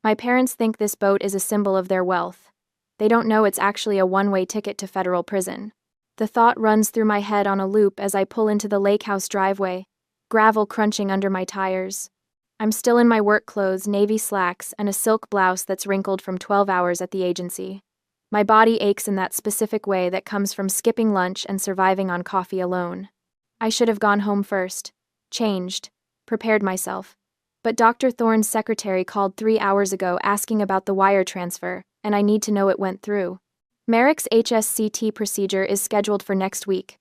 My parents think this boat is a symbol of their wealth. They don't know it's actually a one-way ticket to federal prison. The thought runs through my head on a loop as I pull into the lake house driveway, gravel crunching under my tires. I'm still in my work clothes, navy slacks, and a silk blouse that's wrinkled from 12 hours at the agency. My body aches in that specific way that comes from skipping lunch and surviving on coffee alone. I should have gone home first, changed, prepared myself. But Dr. Thorne's secretary called 3 hours ago asking about the wire transfer, and I need to know it went through. Merrick's HSCT procedure is scheduled for next week.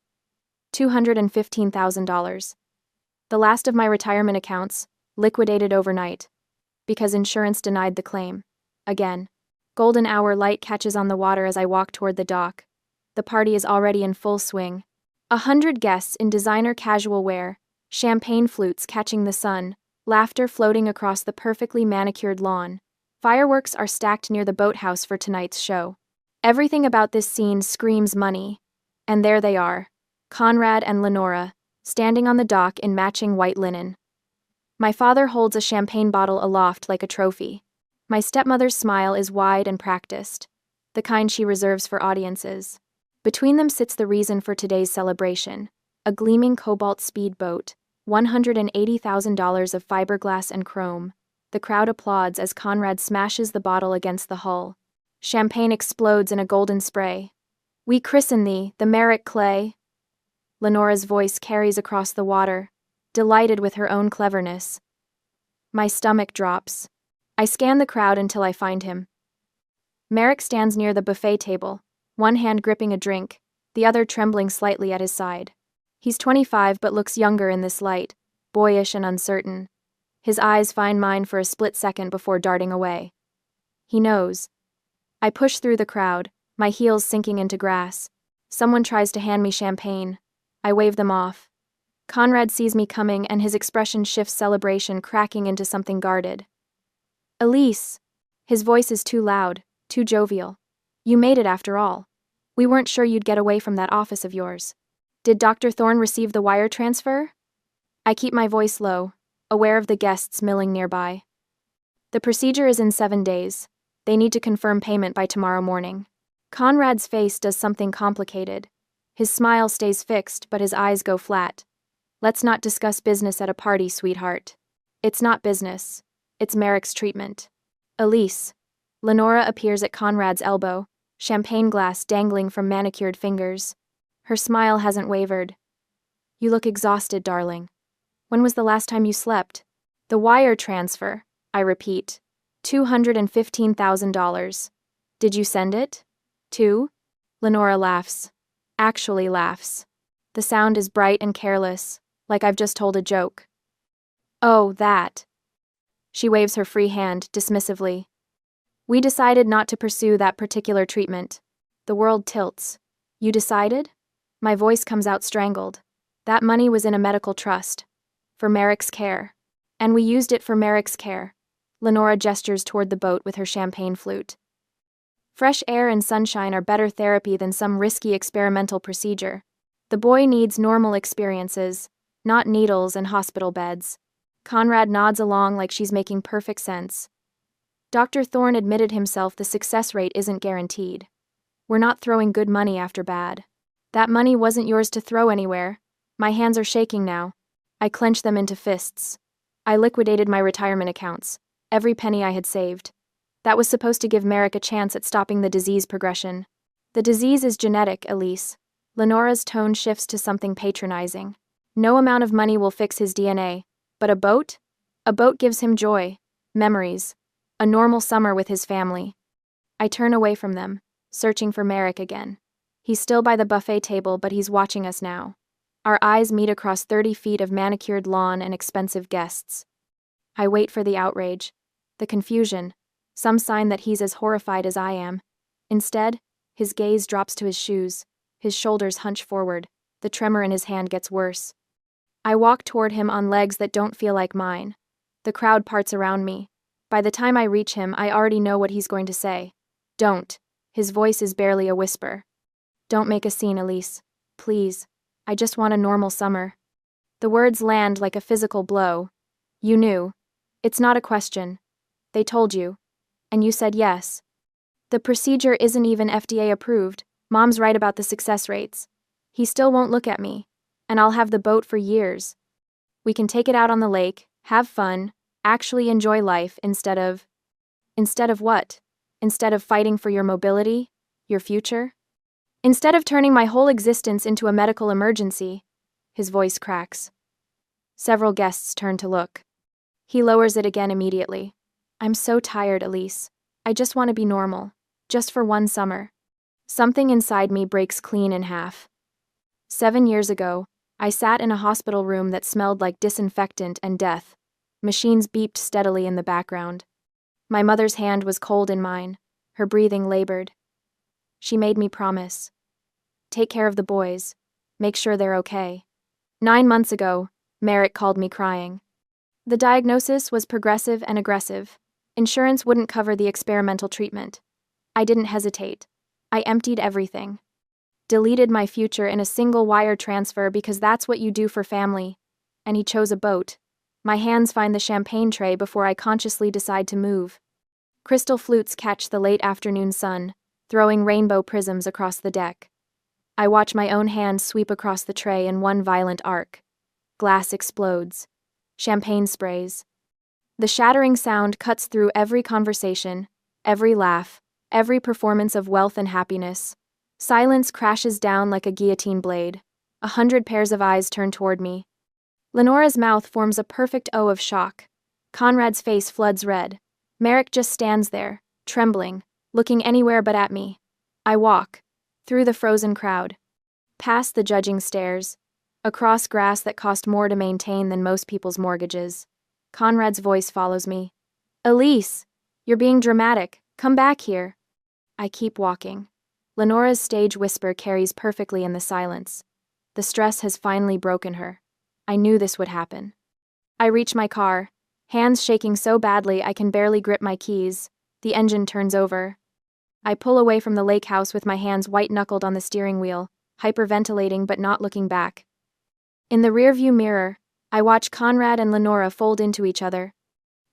$215,000. The last of my retirement accounts, liquidated overnight. Because insurance denied the claim. Again. Golden hour light catches on the water as I walk toward the dock. The party is already in full swing. 100 guests in designer casual wear, champagne flutes catching the sun, laughter floating across the perfectly manicured lawn. Fireworks are stacked near the boathouse for tonight's show. Everything about this scene screams money. And there they are, Conrad and Lenora, standing on the dock in matching white linen. My father holds a champagne bottle aloft like a trophy. My stepmother's smile is wide and practiced, the kind she reserves for audiences. Between them sits the reason for today's celebration, a gleaming cobalt speedboat, $180,000 of fiberglass and chrome. The crowd applauds as Conrad smashes the bottle against the hull. Champagne explodes in a golden spray. "We christen thee, the Merrick Clay." Lenora's voice carries across the water, delighted with her own cleverness. My stomach drops. I scan the crowd until I find him. Merrick stands near the buffet table, one hand gripping a drink, the other trembling slightly at his side. He's 25 but looks younger in this light, boyish and uncertain. His eyes find mine for a split second before darting away. He knows. I push through the crowd, my heels sinking into grass. Someone tries to hand me champagne. I wave them off. Conrad sees me coming and his expression shifts, celebration cracking into something guarded. "Elise!" His voice is too loud, too jovial. "You made it after all. We weren't sure you'd get away from that office of yours. Did Dr. Thorne receive the wire transfer?" I keep my voice low, aware of the guests milling nearby. "The procedure is in 7 days. They need to confirm payment by tomorrow morning." Conrad's face does something complicated. His smile stays fixed, but his eyes go flat. "Let's not discuss business at a party, sweetheart." It's not business. It's Merrick's treatment. "Elise." Lenora appears at Conrad's elbow, champagne glass dangling from manicured fingers. Her smile hasn't wavered. "You look exhausted, darling. When was the last time you slept?" "The wire transfer," I repeat. $215,000. "Did you send it? To?" Lenora laughs. Actually laughs. The sound is bright and careless, like I've just told a joke. "Oh, that." She waves her free hand, dismissively. "We decided not to pursue that particular treatment." The world tilts. "You decided?" My voice comes out strangled. "That money was in a medical trust. For Merrick's care. And we used it for Merrick's care." Lenora gestures toward the boat with her champagne flute. "Fresh air and sunshine are better therapy than some risky experimental procedure. The boy needs normal experiences, not needles and hospital beds." Conrad nods along like she's making perfect sense. Dr. Thorne admitted himself the success rate isn't guaranteed. "We're not throwing good money after bad. That money wasn't yours to throw anywhere." My hands are shaking now. I clench them into fists. I liquidated my retirement accounts. Every penny I had saved. That was supposed to give Merrick a chance at stopping the disease progression. "The disease is genetic, Elise." Lenora's tone shifts to something patronizing. "No amount of money will fix his DNA. But a boat? A boat gives him joy, memories, a normal summer with his family." I turn away from them, searching for Merrick again. He's still by the buffet table, but he's watching us now. Our eyes meet across 30 feet of manicured lawn and expensive guests. I wait for the outrage, the confusion, some sign that he's as horrified as I am. Instead, his gaze drops to his shoes, his shoulders hunch forward, the tremor in his hand gets worse. I walk toward him on legs that don't feel like mine. The crowd parts around me. By the time I reach him, I already know what he's going to say. "Don't." His voice is barely a whisper. "Don't make a scene, Elise. Please. I just want a normal summer." The words land like a physical blow. "You knew. It's not a question. They told you. And you said yes. The procedure isn't even FDA approved. Mom's right about the success rates. He still won't look at me. And I'll have the boat for years. We can take it out on the lake, have fun, actually enjoy life instead of... Instead of what? Instead of fighting for your mobility, your future? Instead of turning my whole existence into a medical emergency. His voice cracks. Several guests turn to look. He lowers it again immediately. I'm so tired, Elise. I just want to be normal. Just for one summer. Something inside me breaks clean in half. 7 years ago, I sat in a hospital room that smelled like disinfectant and death. Machines beeped steadily in the background. My mother's hand was cold in mine, her breathing labored. She made me promise. Take care of the boys. Make sure they're okay. 9 months ago, Merrick called me crying. The diagnosis was progressive and aggressive. Insurance wouldn't cover the experimental treatment. I didn't hesitate. I emptied everything. Deleted my future in a single wire transfer because that's what you do for family. And he chose a boat. My hands find the champagne tray before I consciously decide to move. Crystal flutes catch the late afternoon sun, throwing rainbow prisms across the deck. I watch my own hand sweep across the tray in one violent arc. Glass explodes. Champagne sprays. The shattering sound cuts through every conversation, every laugh, every performance of wealth and happiness. Silence crashes down like a guillotine blade. 100 pairs of eyes turn toward me. Lenora's mouth forms a perfect O of shock. Conrad's face floods red. Merrick just stands there, trembling, looking anywhere but at me. I walk. Through the frozen crowd. Past the judging stares. Across grass that cost more to maintain than most people's mortgages. Conrad's voice follows me. Elise! You're being dramatic. Come back here. I keep walking. Lenora's stage whisper carries perfectly in the silence. The stress has finally broken her. I knew this would happen. I reach my car, hands shaking so badly I can barely grip my keys. The engine turns over. I pull away from the lake house with my hands white-knuckled on the steering wheel, hyperventilating but not looking back. In the rearview mirror, I watch Conrad and Lenora fold into each other.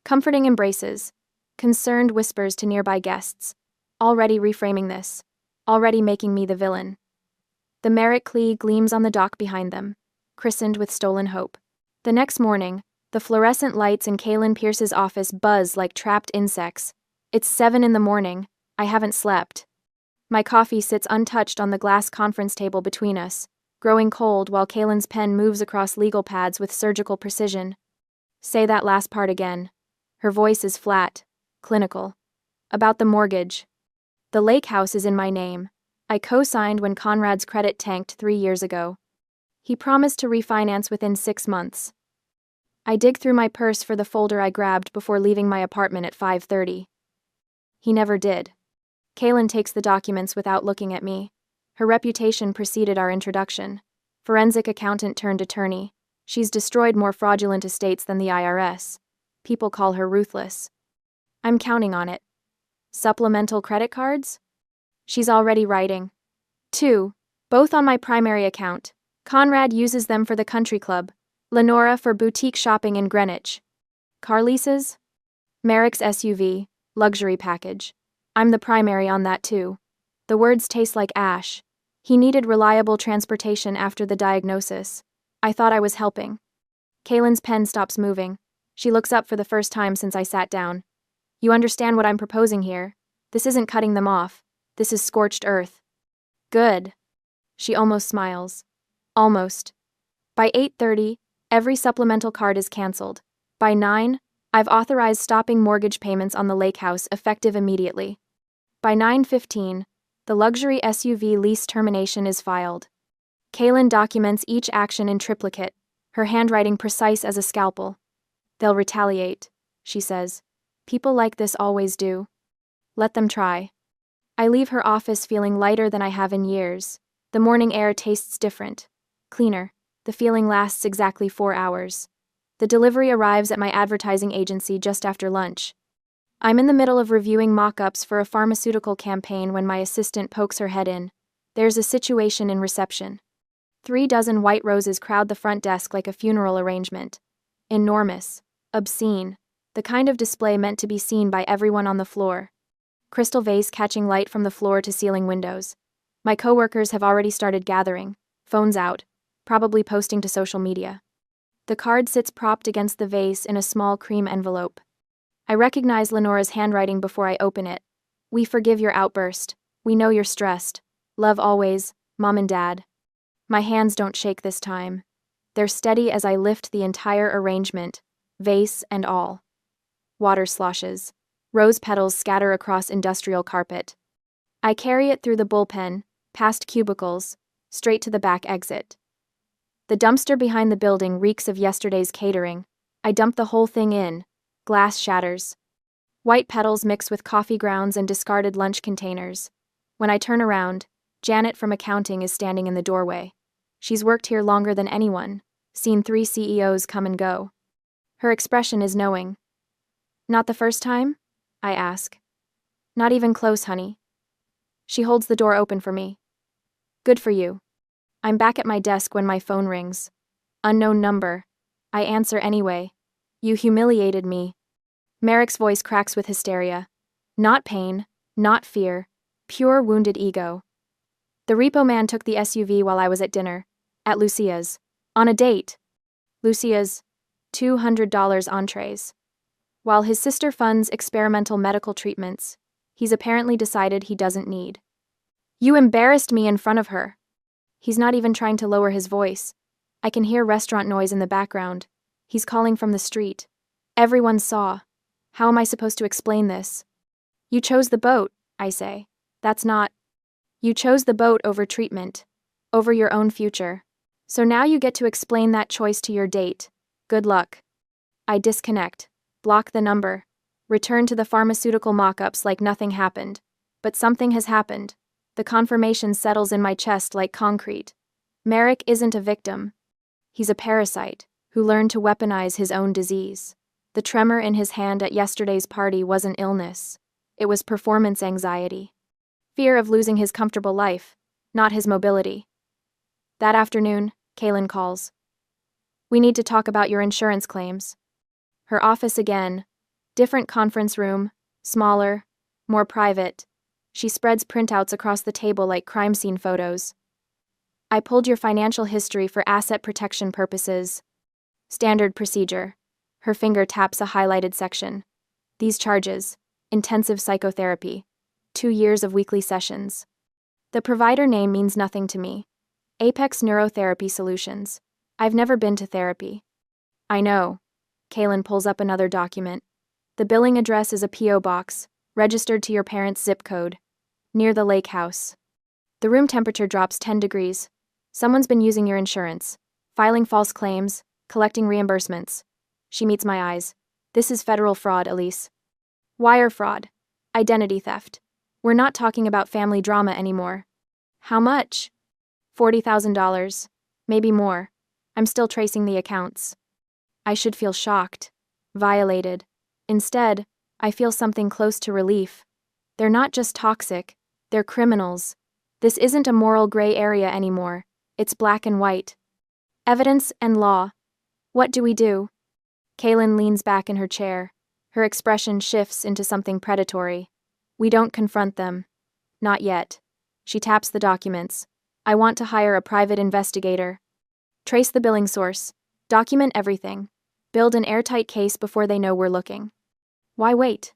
Comforting embraces. Concerned whispers to nearby guests. Already reframing this. Already making me the villain. The Merrick Clee gleams on the dock behind them, christened with stolen hope. The next morning, the fluorescent lights in Kaylin Pierce's office buzz like trapped insects. It's 7 a.m. I haven't slept. My coffee sits untouched on the glass conference table between us, growing cold while Kaylin's pen moves across legal pads with surgical precision. Say that last part again. Her voice is flat, clinical. About the mortgage. The lake house is in my name. I co-signed when Conrad's credit tanked 3 years ago. He promised to refinance within 6 months. I dig through my purse for the folder I grabbed before leaving my apartment at 5:30. He never did. Kaylin takes the documents without looking at me. Her reputation preceded our introduction. Forensic accountant turned attorney. She's destroyed more fraudulent estates than the IRS. People call her ruthless. I'm counting on it. Supplemental credit cards? She's already writing. 2, both on my primary account. Conrad uses them for the country club. Lenora for boutique shopping in Greenwich. Car leases? Merrick's SUV, luxury package. I'm the primary on that too. The words taste like ash. He needed reliable transportation after the diagnosis. I thought I was helping. Kaylin's pen stops moving. She looks up for the first time since I sat down. You understand what I'm proposing here? This isn't cutting them off. This is scorched earth. Good. She almost smiles. Almost. By 8:30, every supplemental card is canceled. By 9, I've authorized stopping mortgage payments on the lake house effective immediately. By 9:15, the luxury SUV lease termination is filed. Kaylin documents each action in triplicate, her handwriting precise as a scalpel. They'll retaliate, she says. People like this always do. Let them try. I leave her office feeling lighter than I have in years. The morning air tastes different. Cleaner. The feeling lasts exactly 4 hours. The delivery arrives at my advertising agency just after lunch. I'm in the middle of reviewing mock-ups for a pharmaceutical campaign when my assistant pokes her head in. There's a situation in reception. 3 dozen white roses crowd the front desk like a funeral arrangement. Enormous. Obscene. The kind of display meant to be seen by everyone on the floor. Crystal vase catching light from the floor to ceiling windows. My coworkers have already started gathering, phones out, probably posting to social media. The card sits propped against the vase in a small cream envelope. I recognize Lenora's handwriting before I open it. "We forgive your outburst. We know you're stressed. Love always, Mom and Dad." My hands don't shake this time. They're steady as I lift the entire arrangement, vase and all. Water sloshes. Rose petals scatter across industrial carpet. I carry it through the bullpen, past cubicles, straight to the back exit. The dumpster behind the building reeks of yesterday's catering. I dump the whole thing in. Glass shatters. White petals mix with coffee grounds and discarded lunch containers. When I turn around, Janet from accounting is standing in the doorway. She's worked here longer than anyone, seen 3 CEOs come and go. Her expression is knowing. "Not the first time?" I ask. "Not even close, honey." She holds the door open for me. "Good for you." I'm back at my desk when my phone rings. Unknown number. I answer anyway. "You humiliated me." Merrick's voice cracks with hysteria. Not pain, not fear, pure wounded ego. "The repo man took the SUV while I was at dinner. At Lucia's. On a date." Lucia's. $200 entrees. While his sister funds experimental medical treatments, he's apparently decided he doesn't need. "You embarrassed me in front of her." He's not even trying to lower his voice. I can hear restaurant noise in the background. He's calling from the street. Everyone saw. How am I supposed to explain this? "You chose the boat," I say. "That's not." "You chose the boat over treatment. Over your own future. So now you get to explain that choice to your date. Good luck." I disconnect. Block the number. Return to the pharmaceutical mock-ups like nothing happened. But something has happened. The confirmation settles in my chest like concrete. Merrick isn't a victim. He's a parasite who learned to weaponize his own disease. The tremor in his hand at yesterday's party wasn't illness. It was performance anxiety. Fear of losing his comfortable life, not his mobility. That afternoon, Kaylin calls. "We need to talk about your insurance claims." Her office again. Different conference room, smaller, more private. She spreads printouts across the table like crime scene photos. "I pulled your financial history for asset protection purposes." Standard procedure. Her finger taps a highlighted section. "These charges, intensive psychotherapy, 2 years of weekly sessions." The provider name means nothing to me. Apex Neurotherapy Solutions. I've never been to therapy. "I know." Kaylin pulls up another document. "The billing address is a P.O. box, registered to your parents' zip code, near the lake house." The room temperature drops 10 degrees. "Someone's been using your insurance, filing false claims, collecting reimbursements." She meets my eyes. "This is federal fraud, Elise. Wire fraud. Identity theft. We're not talking about family drama anymore." "How much?" $40,000. Maybe more. I'm still tracing the accounts. I should feel shocked. Violated. Instead, I feel something close to relief. They're not just toxic. They're criminals. This isn't a moral gray area anymore. It's black and white. Evidence and law. What do we do? Kaylin leans back in her chair. Her expression shifts into something predatory. "We don't confront them. Not yet." She taps the documents. "I want to hire a private investigator. Trace the billing source. Document everything. Build an airtight case before they know we're looking." Why wait?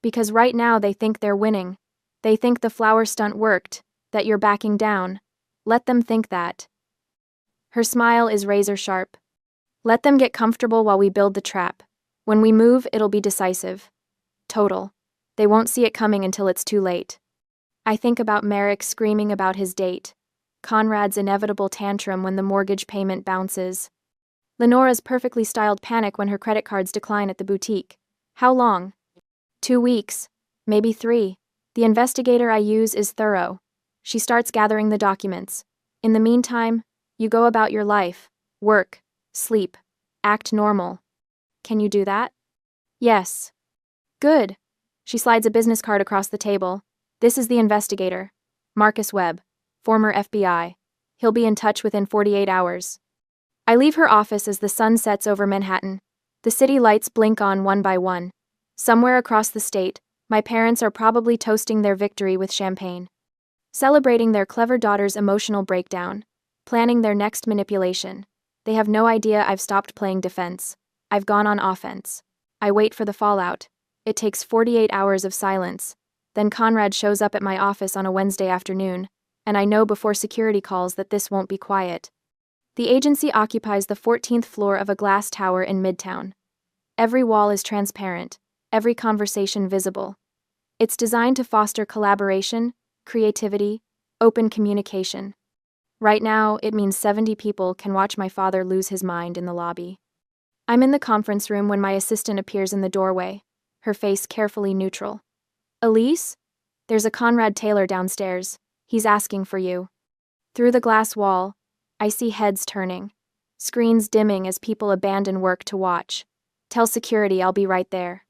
Because right now they think they're winning. They think the flower stunt worked, that you're backing down. Let them think that. Her smile is razor sharp. Let them get comfortable while we build the trap. When we move, it'll be decisive. Total. They won't see it coming until it's too late. I think about Merrick screaming about his date. Conrad's inevitable tantrum when the mortgage payment bounces. Lenora's perfectly styled panic when her credit cards decline at the boutique. How long? 2 weeks. Maybe 3. The investigator I use is thorough. She starts gathering the documents. In the meantime, you go about your life. Work. Sleep. Act normal. Can you do that? Yes. Good. She slides a business card across the table. This is the investigator. Marcus Webb. Former FBI. He'll be in touch within 48 hours. I leave her office as the sun sets over Manhattan. The city lights blink on one by one. Somewhere across the state, my parents are probably toasting their victory with champagne, celebrating their clever daughter's emotional breakdown, planning their next manipulation. They have no idea I've stopped playing defense. I've gone on offense. I wait for the fallout. It takes 48 hours of silence. Then Conrad shows up at my office on a Wednesday afternoon, and I know before security calls that this won't be quiet. The agency occupies the 14th floor of a glass tower in Midtown. Every wall is transparent, every conversation visible. It's designed to foster collaboration, creativity, open communication. Right now, it means 70 people can watch my father lose his mind in the lobby. I'm in the conference room when my assistant appears in the doorway, her face carefully neutral. Elise? There's a Conrad Taylor downstairs. He's asking for you. Through the glass wall, I see heads turning, screens dimming as people abandon work to watch. Tell security I'll be right there.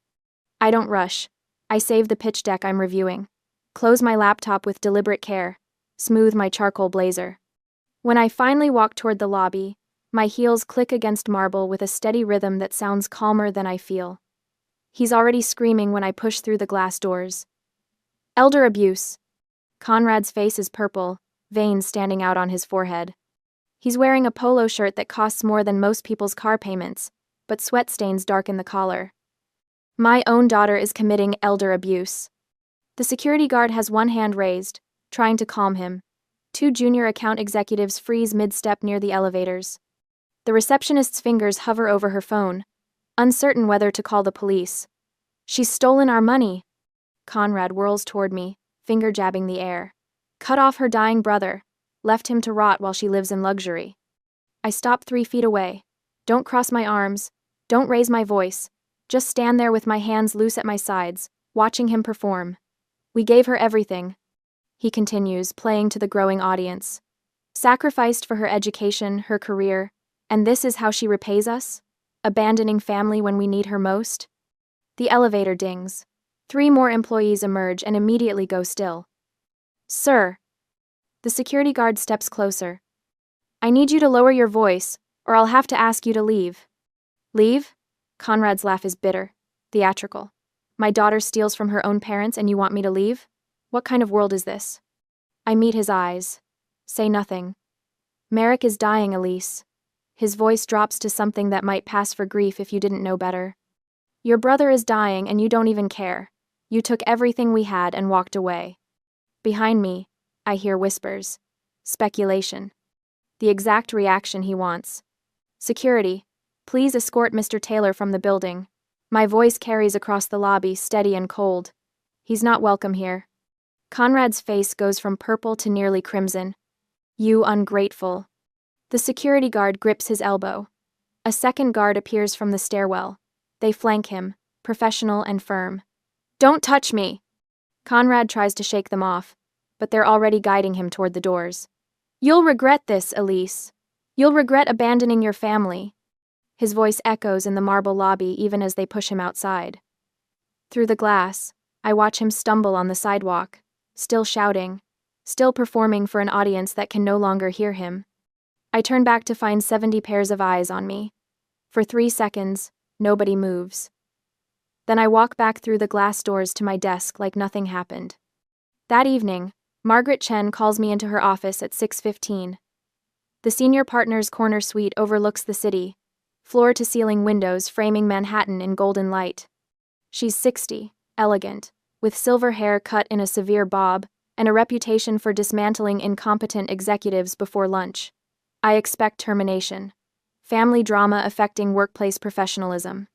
I don't rush. I save the pitch deck I'm reviewing. Close my laptop with deliberate care. Smooth my charcoal blazer. When I finally walk toward the lobby, my heels click against marble with a steady rhythm that sounds calmer than I feel. He's already screaming when I push through the glass doors. Elder abuse. Conrad's face is purple, veins standing out on his forehead. He's wearing a polo shirt that costs more than most people's car payments, but sweat stains darken the collar. My own daughter is committing elder abuse. The security guard has one hand raised, trying to calm him. Two junior account executives freeze mid-step near the elevators. The receptionist's fingers hover over her phone, uncertain whether to call the police. She's stolen our money. Conrad whirls toward me, finger jabbing the air. Cut off her dying brother, left him to rot while she lives in luxury. I stop 3 feet away. Don't cross my arms, don't raise my voice. Just stand there with my hands loose at my sides, watching him perform. We gave her everything, he continues, playing to the growing audience. Sacrificed for her education, her career, and this is how she repays us? Abandoning family when we need her most? The elevator dings. 3 more employees emerge and immediately go still. Sir. The security guard steps closer. I need you to lower your voice, or I'll have to ask you to leave. Leave? Conrad's laugh is bitter, theatrical. My daughter steals from her own parents and you want me to leave? What kind of world is this? I meet his eyes. Say nothing. Merrick is dying, Elise. His voice drops to something that might pass for grief if you didn't know better. Your brother is dying and you don't even care. You took everything we had and walked away. Behind me, I hear whispers. Speculation. The exact reaction he wants. Security, please escort Mr. Taylor from the building. My voice carries across the lobby, steady and cold. He's not welcome here. Conrad's face goes from purple to nearly crimson. You ungrateful. The security guard grips his elbow. A second guard appears from the stairwell. They flank him, professional and firm. Don't touch me! Conrad tries to shake them off, but they're already guiding him toward the doors. You'll regret this, Elise. You'll regret abandoning your family. His voice echoes in the marble lobby even as they push him outside. Through the glass, I watch him stumble on the sidewalk, still shouting, still performing for an audience that can no longer hear him. I turn back to find 70 pairs of eyes on me. For 3 seconds, nobody moves. Then I walk back through the glass doors to my desk like nothing happened. That evening, Margaret Chen calls me into her office at 6:15. The senior partner's corner suite overlooks the city, floor-to-ceiling windows framing Manhattan in golden light. She's 60, elegant, with silver hair cut in a severe bob, and a reputation for dismantling incompetent executives before lunch. I expect termination. Family drama affecting workplace professionalism.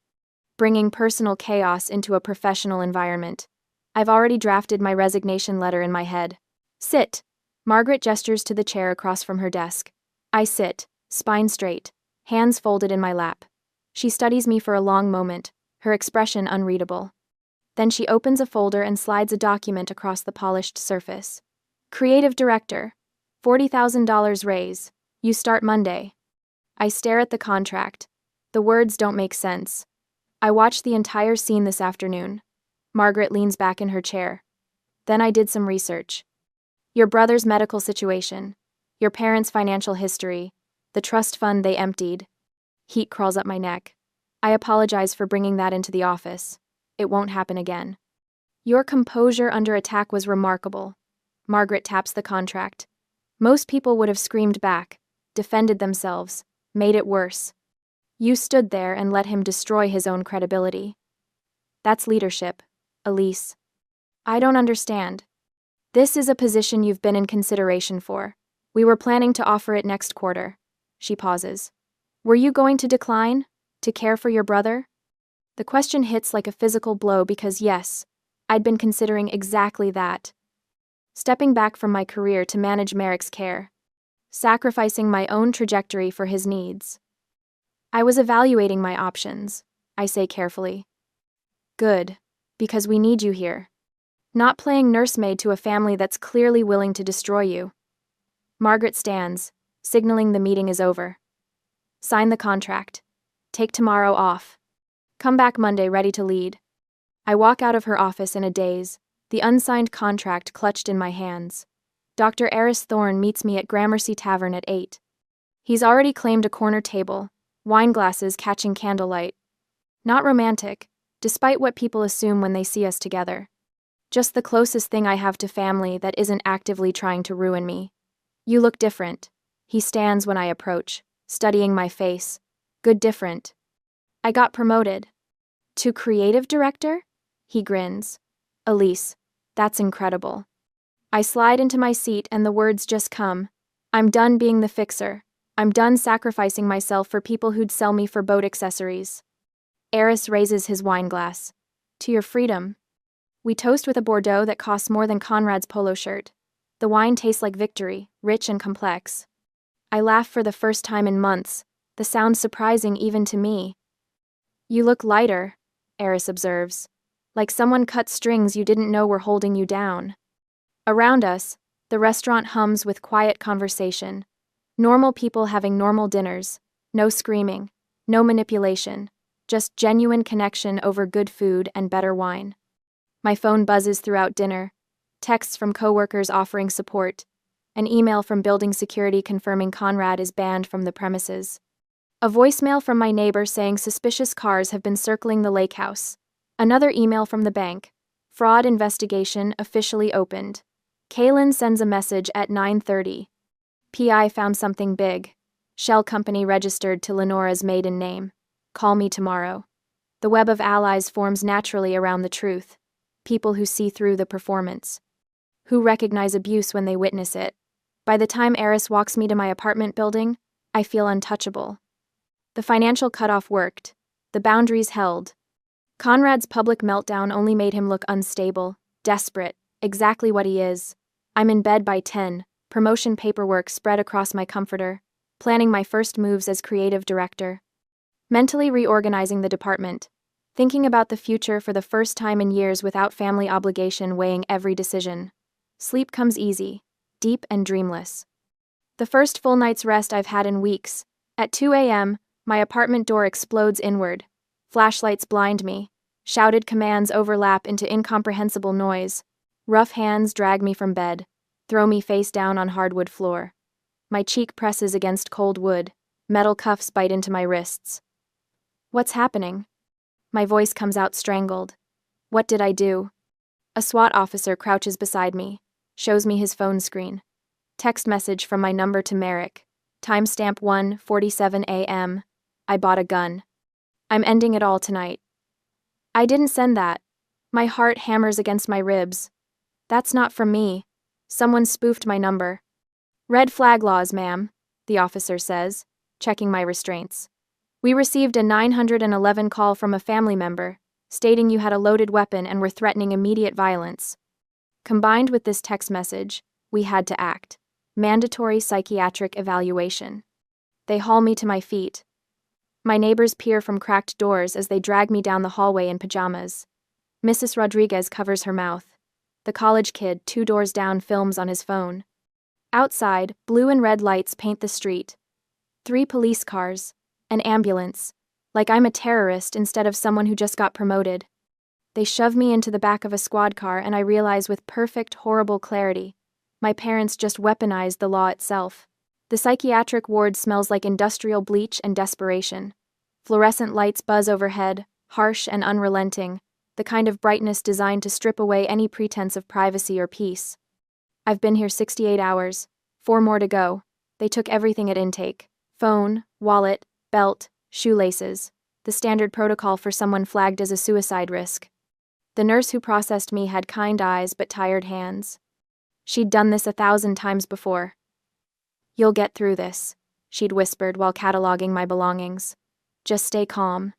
Bringing personal chaos into a professional environment. I've already drafted my resignation letter in my head. Sit. Margaret gestures to the chair across from her desk. I sit, spine straight, hands folded in my lap. She studies me for a long moment, her expression unreadable. Then she opens a folder and slides a document across the polished surface. Creative Director. $40,000 raise. You start Monday. I stare at the contract. The words don't make sense. I watched the entire scene this afternoon. Margaret leans back in her chair. Then I did some research. Your brother's medical situation, your parents' financial history, the trust fund they emptied. Heat crawls up my neck. I apologize for bringing that into the office. It won't happen again. Your composure under attack was remarkable. Margaret taps the contract. Most people would have screamed back, defended themselves, made it worse. You stood there and let him destroy his own credibility. That's leadership, Elise. I don't understand. This is a position you've been in consideration for. We were planning to offer it next quarter. She pauses. Were you going to decline? To care for your brother? The question hits like a physical blow because yes, I'd been considering exactly that. Stepping back from my career to manage Merrick's care. Sacrificing my own trajectory for his needs. I was evaluating my options, I say carefully. Good, because we need you here. Not playing nursemaid to a family that's clearly willing to destroy you. Margaret stands, signaling the meeting is over. Sign the contract. Take tomorrow off. Come back Monday ready to lead. I walk out of her office in a daze, the unsigned contract clutched in my hands. Dr. Eris Thorne meets me at Gramercy Tavern at 8. He's already claimed a corner table, wine glasses catching candlelight. Not romantic, despite what people assume when they see us together. Just the closest thing I have to family that isn't actively trying to ruin me. You look different. He stands when I approach, studying my face. Good different. I got promoted. To creative director? He grins. Elise, that's incredible. I slide into my seat and the words just come. I'm done being the fixer. I'm done sacrificing myself for people who'd sell me for boat accessories. Eris raises his wine glass. To your freedom. We toast with a Bordeaux that costs more than Conrad's polo shirt. The wine tastes like victory, rich and complex. I laugh for the first time in months, the sound surprising even to me. You look lighter, Eris observes. Like someone cut strings you didn't know were holding you down. Around us, the restaurant hums with quiet conversation. Normal people having normal dinners. No screaming, no manipulation. Just genuine connection over good food and better wine. My phone buzzes throughout dinner. Texts from coworkers offering support. An email from building security confirming Conrad is banned from the premises. A voicemail from my neighbor saying suspicious cars have been circling the lake house. Another email from the bank. Fraud investigation officially opened. Kaylin sends a message at 9:30. PI found something big. Shell company registered to Lenora's maiden name. Call me tomorrow. The web of allies forms naturally around the truth. People who see through the performance. Who recognize abuse when they witness it. By the time Eris walks me to my apartment building, I feel untouchable. The financial cutoff worked. The boundaries held. Conrad's public meltdown only made him look unstable, desperate, exactly what he is. I'm in bed by 10, promotion paperwork spread across my comforter, planning my first moves as creative director. Mentally reorganizing the department, thinking about the future for the first time in years without family obligation weighing every decision. Sleep comes easy, deep and dreamless. The first full night's rest I've had in weeks. At 2 a.m., my apartment door explodes inward. Flashlights blind me. Shouted commands overlap into incomprehensible noise. Rough hands drag me from bed, throw me face down on hardwood floor. My cheek presses against cold wood. Metal cuffs bite into my wrists. What's happening? My voice comes out strangled. What did I do? A SWAT officer crouches beside me, shows me his phone screen. Text message from my number to Merrick. Timestamp 1:47 a.m. I bought a gun. I'm ending it all tonight. I didn't send that. My heart hammers against my ribs. That's not from me. Someone spoofed my number. Red flag laws, ma'am, the officer says, checking my restraints. We received a 911 call from a family member, stating you had a loaded weapon and were threatening immediate violence. Combined with this text message, we had to act. Mandatory psychiatric evaluation. They haul me to my feet. My neighbors peer from cracked doors as they drag me down the hallway in pajamas. Mrs. Rodriguez covers her mouth. The college kid 2 doors down films on his phone. Outside, blue and red lights paint the street. 3 police cars. An ambulance. Like I'm a terrorist instead of someone who just got promoted. They shove me into the back of a squad car and I realize with perfect, horrible clarity. My parents just weaponized the law itself. The psychiatric ward smells like industrial bleach and desperation. Fluorescent lights buzz overhead, harsh and unrelenting, the kind of brightness designed to strip away any pretense of privacy or peace. I've been here 68 hours, 4 more to go. They took everything at intake: phone, wallet, belt, shoelaces, the standard protocol for someone flagged as a suicide risk. The nurse who processed me had kind eyes but tired hands. She'd done this 1,000 times before. "You'll get through this," she'd whispered while cataloging my belongings. "Just stay calm."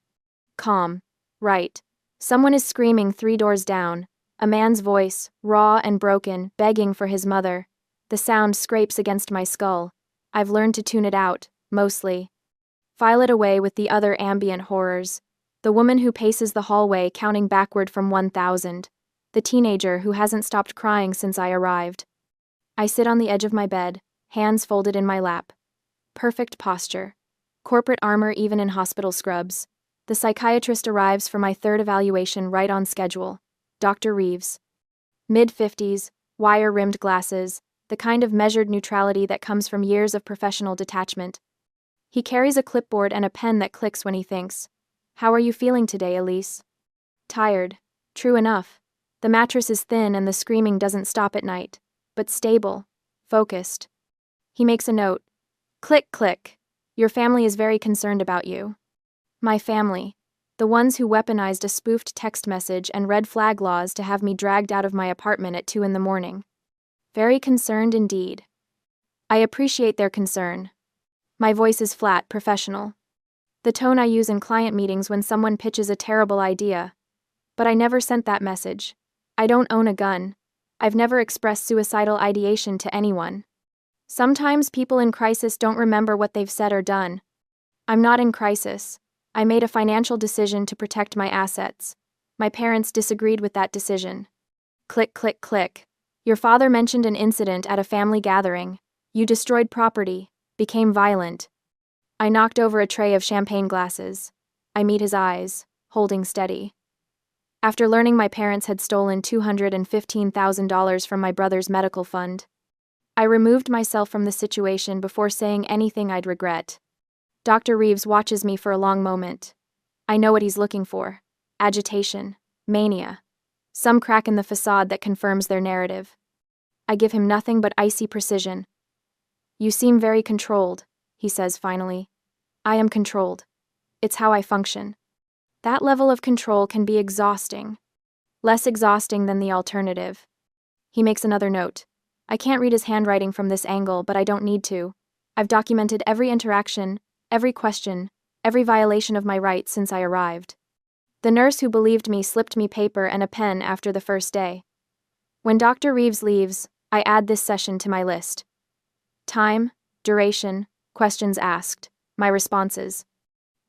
Calm. Right. Someone is screaming 3 doors down, a man's voice, raw and broken, begging for his mother. The sound scrapes against my skull. I've learned to tune it out, mostly. File it away with the other ambient horrors. The woman who paces the hallway counting backward from 1,000. The teenager who hasn't stopped crying since I arrived. I sit on the edge of my bed, hands folded in my lap. Perfect posture. Corporate armor even in hospital scrubs. The psychiatrist arrives for my 3rd evaluation right on schedule. Dr. Reeves. Mid-50s, wire-rimmed glasses, the kind of measured neutrality that comes from years of professional detachment. He carries a clipboard and a pen that clicks when he thinks. "How are you feeling today, Elise?" "Tired." True enough. The mattress is thin and the screaming doesn't stop at night. But stable. Focused. He makes a note. "Click, click. Your family is very concerned about you." My family. The ones who weaponized a spoofed text message and red flag laws to have me dragged out of my apartment at 2 in the morning. Very concerned indeed. I appreciate their concern. My voice is flat, professional. The tone I use in client meetings when someone pitches a terrible idea. But I never sent that message. I don't own a gun. I've never expressed suicidal ideation to anyone. Sometimes people in crisis don't remember what they've said or done. I'm not in crisis. I made a financial decision to protect my assets. My parents disagreed with that decision. Click, click, click. Your father mentioned an incident at a family gathering. You destroyed property, became violent. I knocked over a tray of champagne glasses. I meet his eyes, holding steady. After learning my parents had stolen $215,000 from my brother's medical fund, I removed myself from the situation before saying anything I'd regret. Dr. Reeves watches me for a long moment. I know what he's looking for. Agitation. Mania. Some crack in the facade that confirms their narrative. I give him nothing but icy precision. "You seem very controlled," he says finally. "I am controlled. It's how I function." That level of control can be exhausting. Less exhausting than the alternative. He makes another note. I can't read his handwriting from this angle, but I don't need to. I've documented every interaction, every question, every violation of my rights since I arrived. The nurse who believed me slipped me paper and a pen after the first day. When Dr. Reeves leaves, I add this session to my list. Time, duration, questions asked, my responses.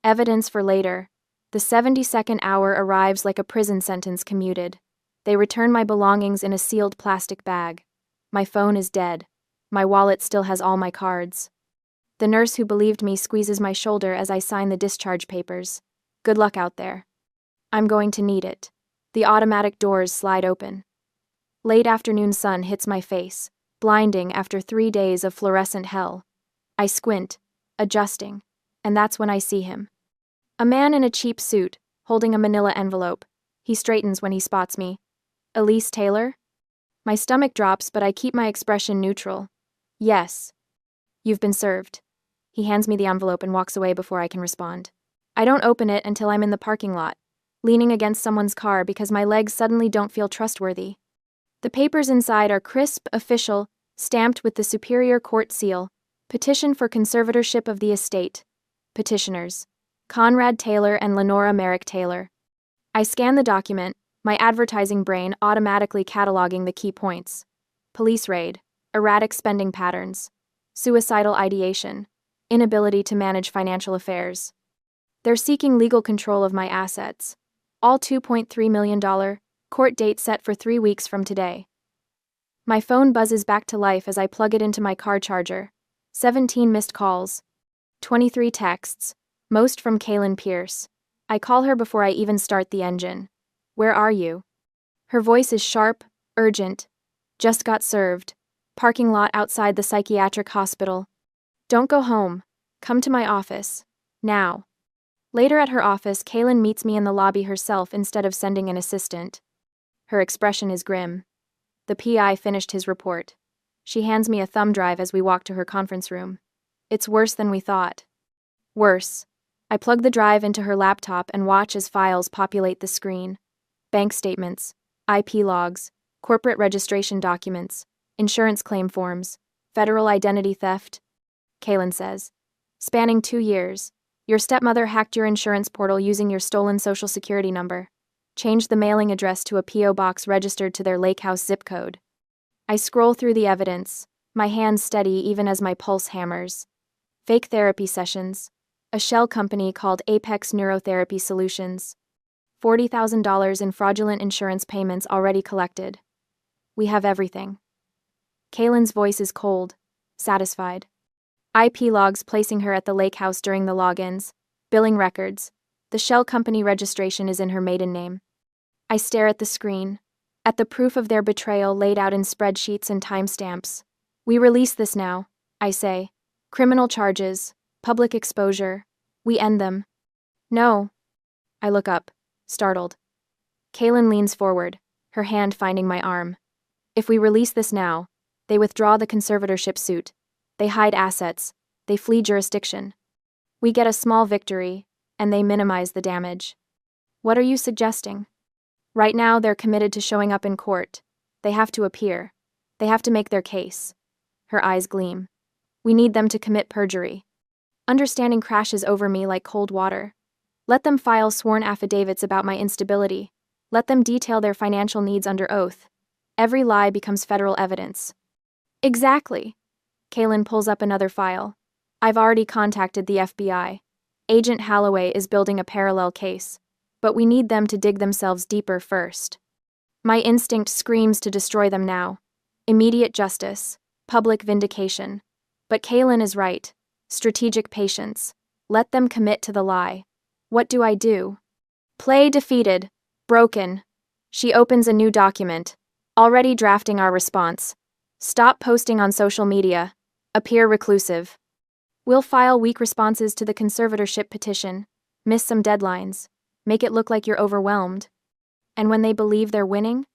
Evidence for later. The 72nd hour arrives like a prison sentence commuted. They return my belongings in a sealed plastic bag. My phone is dead. My wallet still has all my cards. The nurse who believed me squeezes my shoulder as I sign the discharge papers. Good luck out there. I'm going to need it. The automatic doors slide open. Late afternoon sun hits my face, blinding after 3 days of fluorescent hell. I squint, adjusting, and that's when I see him. A man in a cheap suit, holding a manila envelope. He straightens when he spots me. "Elise Taylor?" My stomach drops, but I keep my expression neutral. "Yes." "You've been served." He hands me the envelope and walks away before I can respond. I don't open it until I'm in the parking lot, leaning against someone's car because my legs suddenly don't feel trustworthy. The papers inside are crisp, official, stamped with the Superior Court seal. Petition for conservatorship of the estate. Petitioners: Conrad Taylor and Lenora Merrick Taylor. I scan the document, my advertising brain automatically cataloging the key points. Police raid, erratic spending patterns, suicidal ideation, inability to manage financial affairs. They're seeking legal control of my assets. All $2.3 million, court date set for 3 weeks from today. My phone buzzes back to life as I plug it into my car charger. 17 missed calls. 23 texts, most from Kaylin Pierce. I call her before I even start the engine. "Where are you?" Her voice is sharp, urgent. "Just got served. Parking lot outside the psychiatric hospital. Don't go home. Come to my office. Now." Later at her office, Kaylin meets me in the lobby herself instead of sending an assistant. Her expression is grim. The PI finished his report. She hands me a thumb drive as we walk to her conference room. It's worse than we thought. Worse. I plug the drive into her laptop and watch as files populate the screen. Bank statements, IP logs, corporate registration documents, insurance claim forms, federal identity theft. Kaylin says, spanning 2 years. Your stepmother hacked your insurance portal using your stolen social security number. Changed the mailing address to a P.O. box registered to their lake house zip code. I scroll through the evidence, my hands steady even as my pulse hammers. Fake therapy sessions. A shell company called Apex Neurotherapy Solutions. $40,000 in fraudulent insurance payments already collected. We have everything. Kaylin's voice is cold, satisfied. IP logs placing her at the lake house during the logins. Billing records. The shell company registration is in her maiden name. I stare at the screen, at the proof of their betrayal laid out in spreadsheets and timestamps. We release this now, I say. Criminal charges, public exposure. We end them. No. I look up, startled. Kaylin leans forward, her hand finding my arm. If we release this now, they withdraw the conservatorship suit. They hide assets. They flee jurisdiction. We get a small victory, and they minimize the damage. What are you suggesting? Right now, they're committed to showing up in court. They have to appear. They have to make their case. Her eyes gleam. We need them to commit perjury. Understanding crashes over me like cold water. Let them file sworn affidavits about my instability. Let them detail their financial needs under oath. Every lie becomes federal evidence. Exactly. Kaylin pulls up another file. I've already contacted the FBI. Agent Holloway is building a parallel case. But we need them to dig themselves deeper first. My instinct screams to destroy them now. Immediate justice. Public vindication. But Kaylin is right. Strategic patience. Let them commit to the lie. What do I do? Play defeated. Broken. She opens a new document. Already drafting our response. Stop posting on social media. Appear reclusive. We'll file weak responses to the conservatorship petition. Miss some deadlines. Make it look like you're overwhelmed. And when they believe they're winning,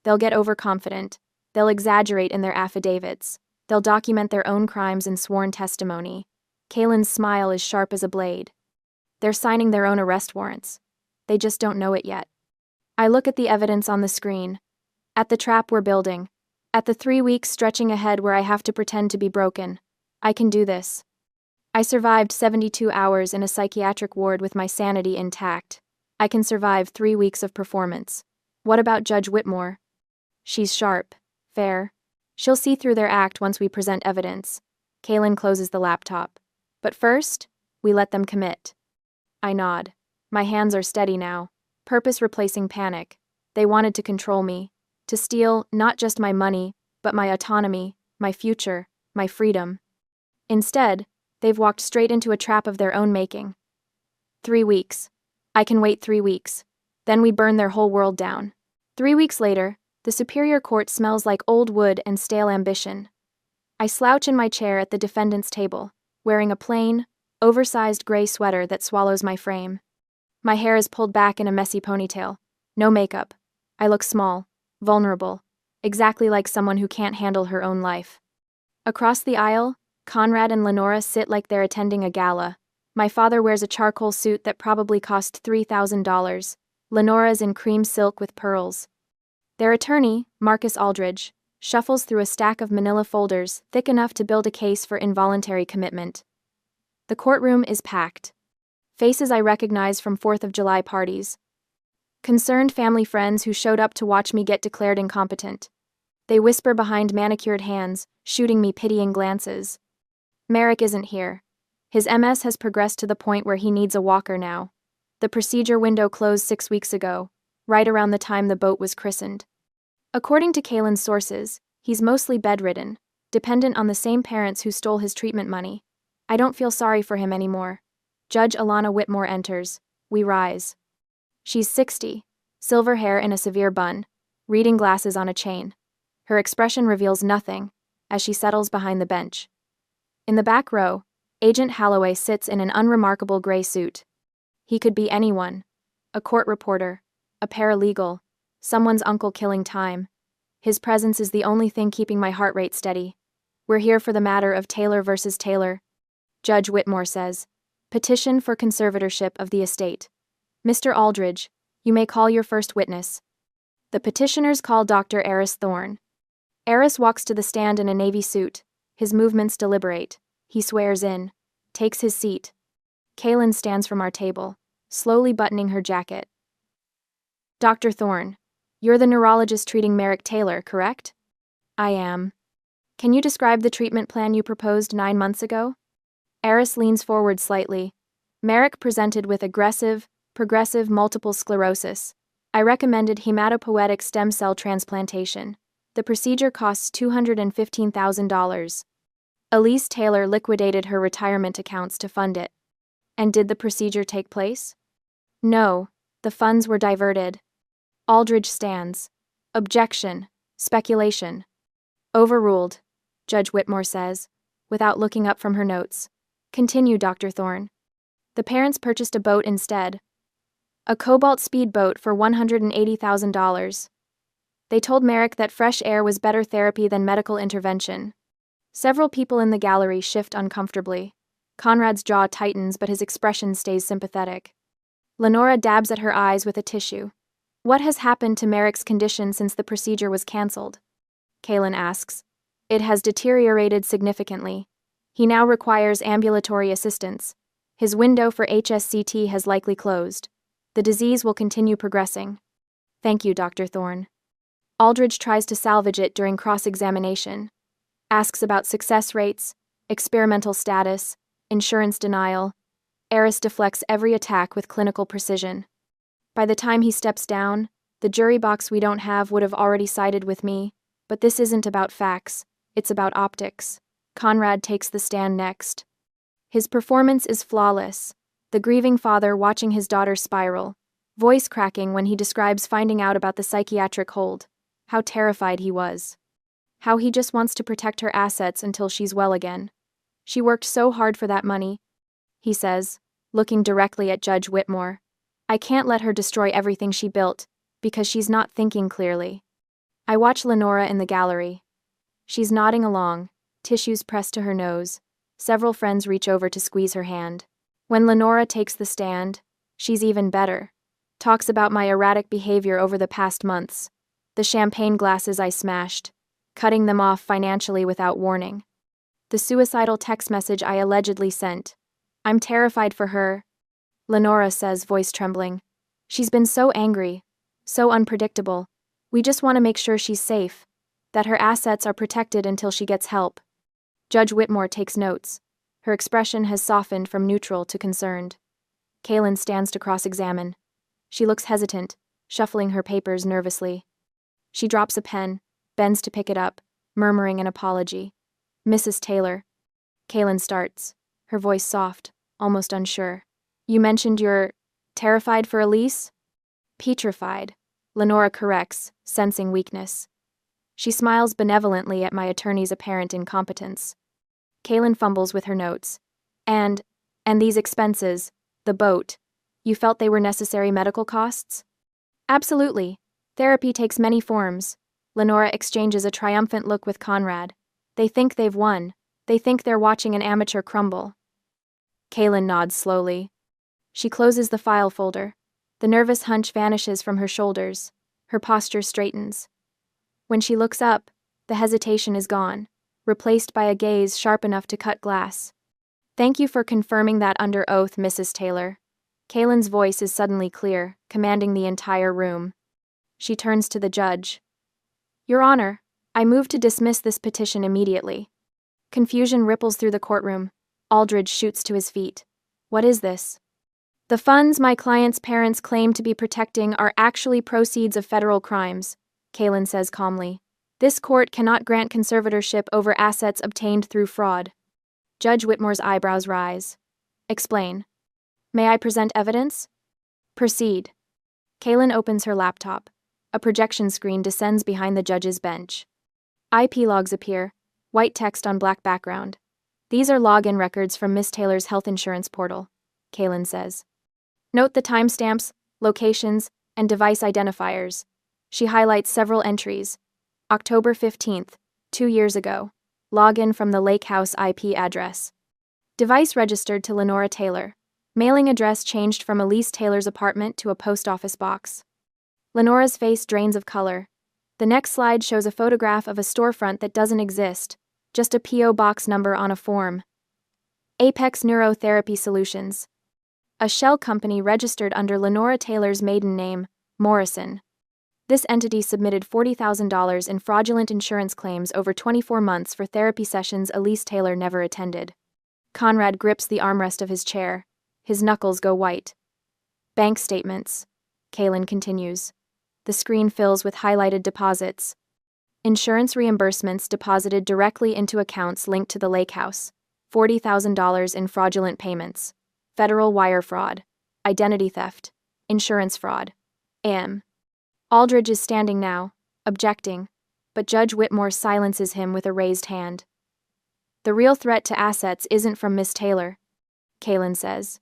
they'll get overconfident. They'll exaggerate in their affidavits. They'll document their own crimes in sworn testimony. Kaylin's smile is sharp as a blade. They're signing their own arrest warrants. They just don't know it yet. I look at the evidence on the screen. At the trap we're building. At the 3 weeks stretching ahead where I have to pretend to be broken. I can do this. I survived 72 hours in a psychiatric ward with my sanity intact. I can survive 3 weeks of performance. What about Judge Whitmore? She's sharp, fair. She'll see through their act once we present evidence. Kaylin closes the laptop. But first, we let them commit. I nod. My hands are steady now. Purpose replacing panic. They wanted to control me. To steal not just my money, but my autonomy, my future, my freedom. Instead, they've walked straight into a trap of their own making. 3 weeks. I can wait 3 weeks. Then we burn their whole world down. 3 weeks later, the Superior Court smells like old wood and stale ambition. I slouch in my chair at the defendant's table, wearing a plain, oversized gray sweater that swallows my frame. My hair is pulled back in a messy ponytail. No makeup. I look small, vulnerable, exactly like someone who can't handle her own life. Across the aisle, Conrad and Lenora sit like they're attending a gala. My father wears a charcoal suit that probably cost $3,000. Lenora's in cream silk with pearls. Their attorney, Marcus Aldridge, shuffles through a stack of manila folders thick enough to build a case for involuntary commitment. The courtroom is packed. Faces I recognize from 4th of July parties. Concerned family friends who showed up to watch me get declared incompetent. They whisper behind manicured hands, shooting me pitying glances. Merrick isn't here. His MS has progressed to the point where he needs a walker now. The procedure window closed 6 weeks ago, right around the time the boat was christened. According to Kaylin's sources, he's mostly bedridden, dependent on the same parents who stole his treatment money. I don't feel sorry for him anymore. Judge Alana Whitmore enters. We rise. She's 60, silver hair in a severe bun, reading glasses on a chain. Her expression reveals nothing, as she settles behind the bench. In the back row, Agent Holloway sits in an unremarkable gray suit. He could be anyone. A court reporter, a paralegal, someone's uncle killing time. His presence is the only thing keeping my heart rate steady. We're here for the matter of Taylor versus Taylor. Judge Whitmore says. Petition for conservatorship of the estate. Mr. Aldridge, you may call your first witness. The petitioners call Dr. Eris Thorne. Eris walks to the stand in a navy suit. His movements deliberate. He swears in. Takes his seat. Kaylin stands from our table, slowly buttoning her jacket. Dr. Thorne, you're the neurologist treating Merrick Taylor, correct? I am. Can you describe the treatment plan you proposed 9 months ago? Eris leans forward slightly. Merrick presented with aggressive, progressive multiple sclerosis. I recommended hematopoietic stem cell transplantation. The procedure costs $215,000. Elise Taylor liquidated her retirement accounts to fund it. And did the procedure take place? No, the funds were diverted. Aldridge stands. Objection. Speculation. Overruled, Judge Whitmore says, without looking up from her notes. Continue, Dr. Thorne. The parents purchased a boat instead. A Cobalt speedboat for $180,000. They told Merrick that fresh air was better therapy than medical intervention. Several people in the gallery shift uncomfortably. Conrad's jaw tightens, but his expression stays sympathetic. Lenora dabs at her eyes with a tissue. What has happened to Merrick's condition since the procedure was cancelled? Kaylin asks. It has deteriorated significantly. He now requires ambulatory assistance. His window for HSCT has likely closed. The disease will continue progressing. Thank you, Dr. Thorne. Aldridge tries to salvage it during cross-examination. Asks about success rates, experimental status, insurance denial. Eris deflects every attack with clinical precision. By the time he steps down, the jury box we don't have would have already sided with me, but this isn't about facts, it's about optics. Conrad takes the stand next. His performance is flawless, the grieving father watching his daughter spiral, voice cracking when he describes finding out about the psychiatric hold, how terrified he was. How he just wants to protect her assets until she's well again. She worked so hard for that money, he says, looking directly at Judge Whitmore. I can't let her destroy everything she built, because she's not thinking clearly. I watch Lenora in the gallery. She's nodding along, tissues pressed to her nose. Several friends reach over to squeeze her hand. When Lenora takes the stand, she's even better. Talks about my erratic behavior over the past months. The champagne glasses I smashed. Cutting them off financially without warning. The suicidal text message I allegedly sent. I'm terrified for her. Lenora says, voice trembling. She's been so angry, so unpredictable. We just want to make sure she's safe, that her assets are protected until she gets help. Judge Whitmore takes notes. Her expression has softened from neutral to concerned. Kaylin stands to cross-examine. She looks hesitant, shuffling her papers nervously. She drops a pen, bends to pick it up, murmuring an apology. Mrs. Taylor. Kaylin starts, her voice soft, almost unsure. You mentioned you're terrified for Elise? Petrified, Lenora corrects, sensing weakness. She smiles benevolently at my attorney's apparent incompetence. Kaylin fumbles with her notes. And these expenses, the boat, you felt they were necessary medical costs? Absolutely. Therapy takes many forms. Lenora exchanges a triumphant look with Conrad. They think they've won. They think they're watching an amateur crumble. Kaylin nods slowly. She closes the file folder. The nervous hunch vanishes from her shoulders. Her posture straightens. When she looks up, the hesitation is gone, replaced by a gaze sharp enough to cut glass. Thank you for confirming that under oath, Mrs. Taylor. Kaylin's voice is suddenly clear, commanding the entire room. She turns to the judge. Your Honor, I move to dismiss this petition immediately. Confusion ripples through the courtroom. Aldridge shoots to his feet. What is this? The funds my client's parents claim to be protecting are actually proceeds of federal crimes, Kaylin says calmly. This court cannot grant conservatorship over assets obtained through fraud. Judge Whitmore's eyebrows rise. Explain. May I present evidence? Proceed. Kaylin opens her laptop. A projection screen descends behind the judge's bench. IP logs appear, white text on black background. These are login records from Miss Taylor's health insurance portal, Kaylin says. Note the timestamps, locations, and device identifiers. She highlights several entries. October 15th, 2 years ago. Login from the Lake House IP address. Device registered to Lenora Taylor. Mailing address changed from Elise Taylor's apartment to a post office box. Lenora's face drains of color. The next slide shows a photograph of a storefront that doesn't exist, just a P.O. box number on a form. Apex Neurotherapy Solutions. A shell company registered under Lenora Taylor's maiden name, Morrison. This entity submitted $40,000 in fraudulent insurance claims over 24 months for therapy sessions Elise Taylor never attended. Conrad grips the armrest of his chair. His knuckles go white. Bank statements. Kaylin continues. The screen fills with highlighted deposits. Insurance reimbursements deposited directly into accounts linked to the lake house. $40,000 in fraudulent payments. Federal wire fraud. Identity theft. Insurance fraud. AM. Aldridge is standing now, objecting, but Judge Whitmore silences him with a raised hand. The real threat to assets isn't from Miss Taylor, Kaylin says.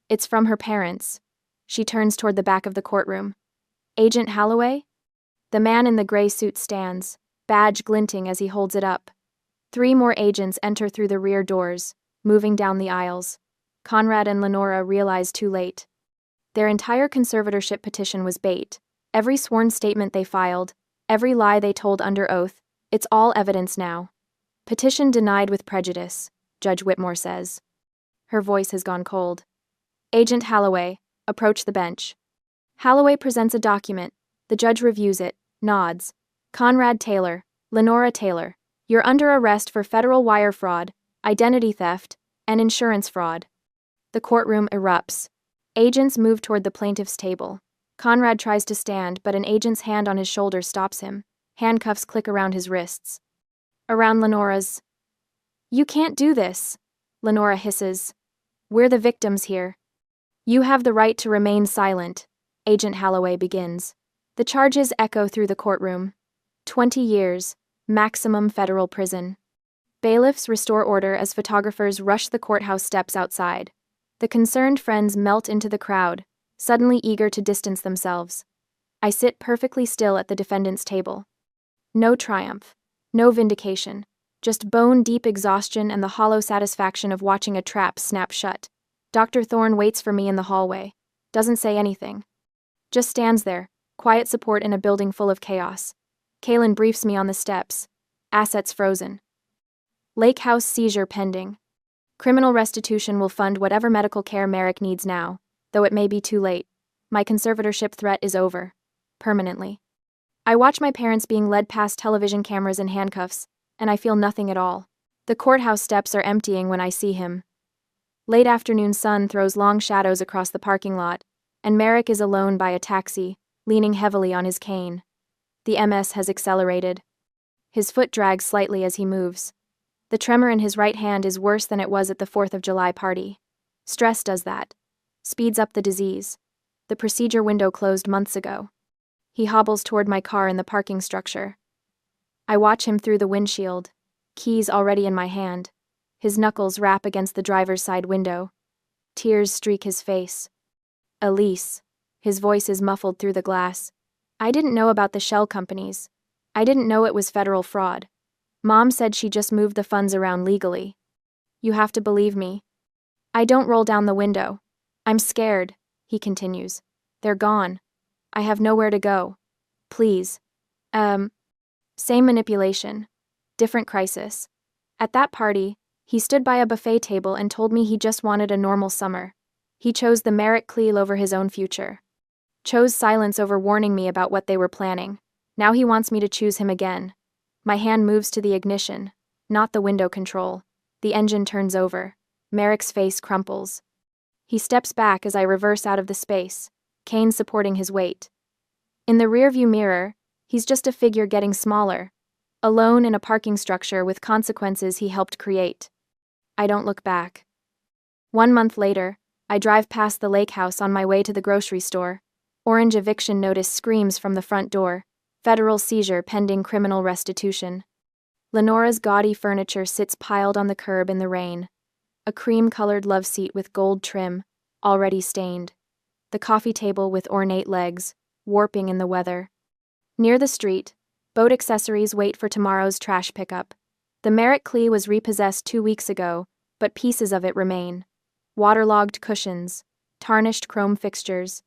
It's from her parents. She turns toward the back of the courtroom. Agent Holloway? The man in the gray suit stands, badge glinting as he holds it up. 3 more agents enter through the rear doors, moving down the aisles. Conrad and Lenora realize too late. Their entire conservatorship petition was bait. Every sworn statement they filed, every lie they told under oath, it's all evidence now. Petition denied with prejudice, Judge Whitmore says. Her voice has gone cold. Agent Holloway, approach the bench. Holloway presents a document. The judge reviews it, nods. Conrad Taylor, Lenora Taylor, you're under arrest for federal wire fraud, identity theft, and insurance fraud. The courtroom erupts. Agents move toward the plaintiff's table. Conrad tries to stand, but an agent's hand on his shoulder stops him. Handcuffs click around his wrists. Around Lenora's. You can't do this, Lenora hisses. We're the victims here. You have the right to remain silent, Agent Holloway begins. The charges echo through the courtroom. 20 years, maximum federal prison. Bailiffs restore order as photographers rush the courthouse steps outside. The concerned friends melt into the crowd, suddenly eager to distance themselves. I sit perfectly still at the defendant's table. No triumph, no vindication, just bone-deep exhaustion and the hollow satisfaction of watching a trap snap shut. Dr. Thorne waits for me in the hallway, doesn't say anything. Just stands there, quiet support in a building full of chaos. Kaylin briefs me on the steps. Assets frozen. Lake House seizure pending. Criminal restitution will fund whatever medical care Merrick needs now, though it may be too late. My conservatorship threat is over. Permanently. I watch my parents being led past television cameras in handcuffs, and I feel nothing at all. The courthouse steps are emptying when I see him. Late afternoon sun throws long shadows across the parking lot, and Merrick is alone by a taxi, leaning heavily on his cane. The MS has accelerated. His foot drags slightly as he moves. The tremor in his right hand is worse than it was at the 4th of July party. Stress does that. Speeds up the disease. The procedure window closed months ago. He hobbles toward my car in the parking structure. I watch him through the windshield, keys already in my hand. His knuckles rap against the driver's side window. Tears streak his face. Elise. His voice is muffled through the glass. I didn't know about the shell companies. I didn't know it was federal fraud. Mom said she just moved the funds around legally. You have to believe me. I don't roll down the window. I'm scared, he continues. They're gone. I have nowhere to go. Please. Same manipulation. Different crisis. At that party, he stood by a buffet table and told me he just wanted a normal summer. He chose the Merrick Cleel over his own future. Chose silence over warning me about what they were planning. Now he wants me to choose him again. My hand moves to the ignition, not the window control. The engine turns over. Merrick's face crumples. He steps back as I reverse out of the space, Kane supporting his weight. In the rearview mirror, he's just a figure getting smaller, alone in a parking structure with consequences he helped create. I don't look back. 1 month later, I drive past the lake house on my way to the grocery store. Orange eviction notice screams from the front door. Federal seizure pending criminal restitution. Lenora's gaudy furniture sits piled on the curb in the rain. A cream-colored love seat with gold trim, already stained. the coffee table with ornate legs, warping in the weather. Near the street, boat accessories wait for tomorrow's trash pickup. The Merit Clee was repossessed 2 weeks ago, but pieces of it remain. Waterlogged cushions, tarnished chrome fixtures.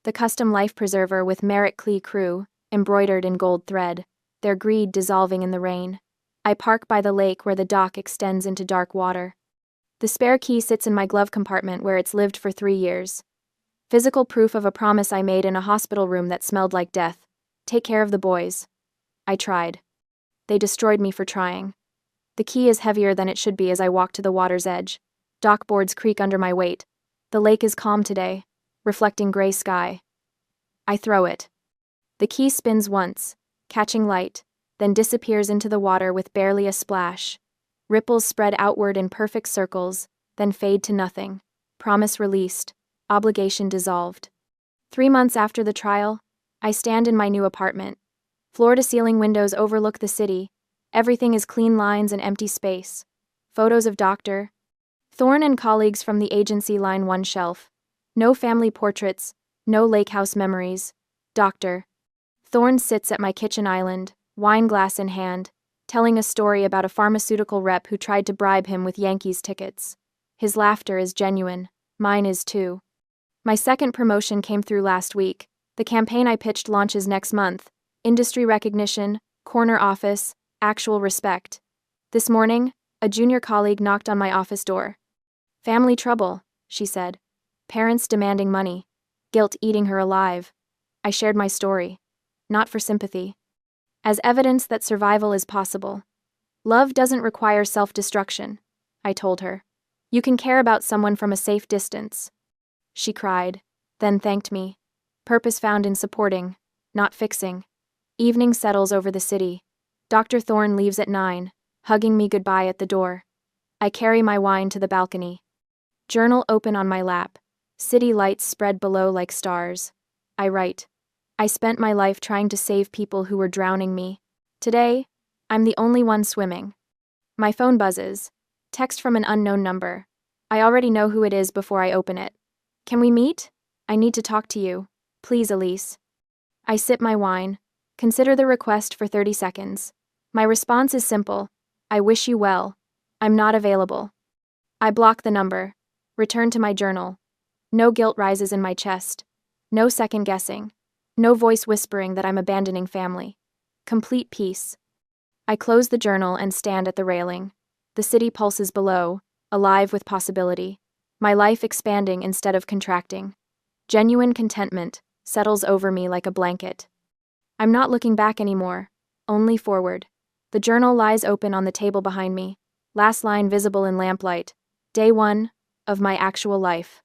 The custom life preserver with Merit Clee crew, embroidered in gold thread, their greed dissolving in the rain. I park by the lake where the dock extends into dark water. The spare key sits in my glove compartment where it's lived for 3 years. Physical proof of a promise I made in a hospital room that smelled like death. Take care of the boys. I tried. They destroyed me for trying. The key is heavier than it should be as I walk to the water's edge. Dock boards creak under my weight. The lake is calm today, reflecting gray sky. I throw it. The key spins once, catching light, then disappears into the water with barely a splash. Ripples spread outward in perfect circles, then fade to nothing. Promise released, obligation dissolved. 3 months after the trial, I stand in my new apartment. Floor-to-ceiling windows overlook the city. Everything is clean lines and empty space. Photos of Dr. Thorne and colleagues from the agency line one shelf. No family portraits, no lake house memories. Dr. Thorne sits at my kitchen island, wine glass in hand, telling a story about a pharmaceutical rep who tried to bribe him with Yankees tickets. His laughter is genuine. Mine is too. My second promotion came through last week. The campaign I pitched launches next month. Industry recognition, corner office, actual respect. This morning, a junior colleague knocked on my office door. Family trouble, she said. Parents demanding money. Guilt eating her alive. I shared my story. Not for sympathy. As evidence that survival is possible. Love doesn't require self-destruction, I told her. You can care about someone from a safe distance. She cried, then thanked me. Purpose found in supporting, not fixing. Evening settles over the city. Dr. Thorne leaves at 9, hugging me goodbye at the door. I carry my wine to the balcony. Journal open on my lap. City lights spread below like stars. I write. I spent my life trying to save people who were drowning me. Today, I'm the only one swimming. My phone buzzes. Text from an unknown number. I already know who it is before I open it. Can we meet? I need to talk to you. Please, Elise. I sip my wine. Consider the request for 30 seconds. My response is simple. I wish you well. I'm not available. I block the number. Return to my journal. No guilt rises in my chest. No second guessing. No voice whispering that I'm abandoning family. Complete peace. I close the journal and stand at the railing. The city pulses below, alive with possibility. My life expanding instead of contracting. Genuine contentment settles over me like a blanket. I'm not looking back anymore, only forward. The journal lies open on the table behind me. Last line visible in lamplight. Day 1 of my actual life.